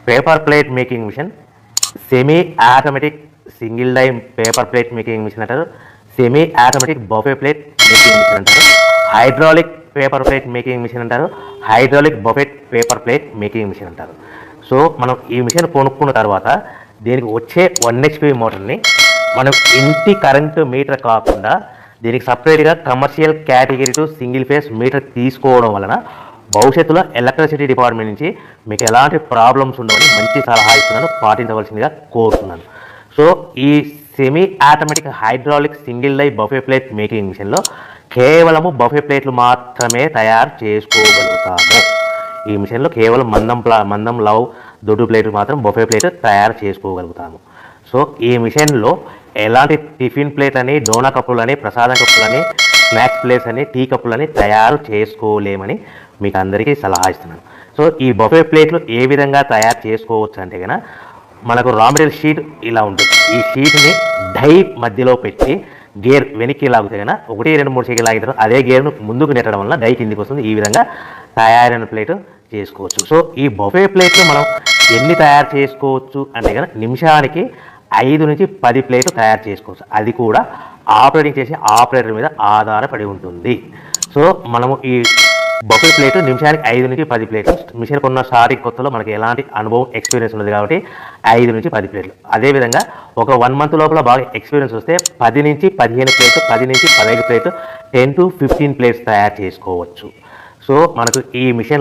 Paper plate making machine, semi automatic single die paper plate making machine అంటారు, semi automatic buffet plate making machine అంటారు, hydraulic paper plate making machine అంటారు, hydraulic buffet paper plate making machine అంటారు. So మనం ఈ machine కొనుక్కున్న తర్వాత దీనికి వచ్చే 1 HP మోటార్ని మనం ఇంటి కరెంటు మీటర్ కాకుండా దీనికి సపరేట్గా commercial category to single phase metre తీసుకోవడం వలన భవిష్యత్తులో ఎలక్ట్రిసిటీ డిపార్ట్మెంట్ నుంచి మీకు ఎలాంటి ప్రాబ్లమ్స్ ఉండవని మంచి సలహా ఇస్తున్నాను, పాటించవలసిందిగా కోరుతున్నాను. సో ఈ semi automatic hydraulic single die buffet plate making మిషన్లో కేవలము బఫే ప్లేట్లు మాత్రమే తయారు చేసుకోగలుగుతాము. ఈ మిషన్లో కేవలం మందం లవ్ దొడ్డు ప్లేట్లు మాత్రం బఫే ప్లేట్ తయారు చేసుకోగలుగుతాము. సో ఈ మిషన్లో ఎలాంటి టిఫిన్ ప్లేట్లని, డోనా కప్పులని, ప్రసాదం కప్పులని, స్నాక్స్ ప్లేట్స్ అని, టీ కప్పులని తయారు చేసుకోలేమని మీకు అందరికీ సలహా ఇస్తున్నాను. సో ఈ బఫే ప్లేట్లు ఏ విధంగా తయారు చేసుకోవచ్చు అంటే కనుక మనకు రా మెటీరియల్ షీట్ ఇలా ఉంటుంది. ఈ షీట్ని డై మధ్యలో పెట్టి గేర్ వెనక్కి లాగితే కనుక 1, 2, 3 సెకండ్లు లాగిన తర్వాత అదే గేర్ను ముందుకు నెట్టడం వల్ల డై కిందికి వస్తుంది. ఈ విధంగా తయారైన ప్లేట్ చేసుకోవచ్చు. సో ఈ బఫే ప్లేట్లు మనం ఎన్ని తయారు చేసుకోవచ్చు అంటే కనుక నిమిషానికి 5 నుంచి 10 ప్లేట్లు తయారు చేసుకోవచ్చు. అది కూడా ఆపరేటింగ్ చేసే ఆపరేటర్ మీద ఆధారపడి ఉంటుంది. సో మనము ఈ బఫే ప్లేట్ నిమిషానికి 5 నుంచి 10 ప్లేట్లు. మిషన్ కొన్న స్టార్టింగ్ కొత్తలో మనకి ఎలాంటి అనుభవం ఎక్స్పీరియన్స్ ఉన్నది కాబట్టి 5 నుంచి 10 ప్లేట్లు. అదేవిధంగా ఒక 1 మంత్ లోపల బాగా ఎక్స్పీరియన్స్ వస్తే 10 నుంచి 15 ప్లేట్లు, 10 నుంచి 15 ప్లేట్లు, 10 to 15 ప్లేట్స్ తయారు చేసుకోవచ్చు. సో మనకు ఈ మిషన్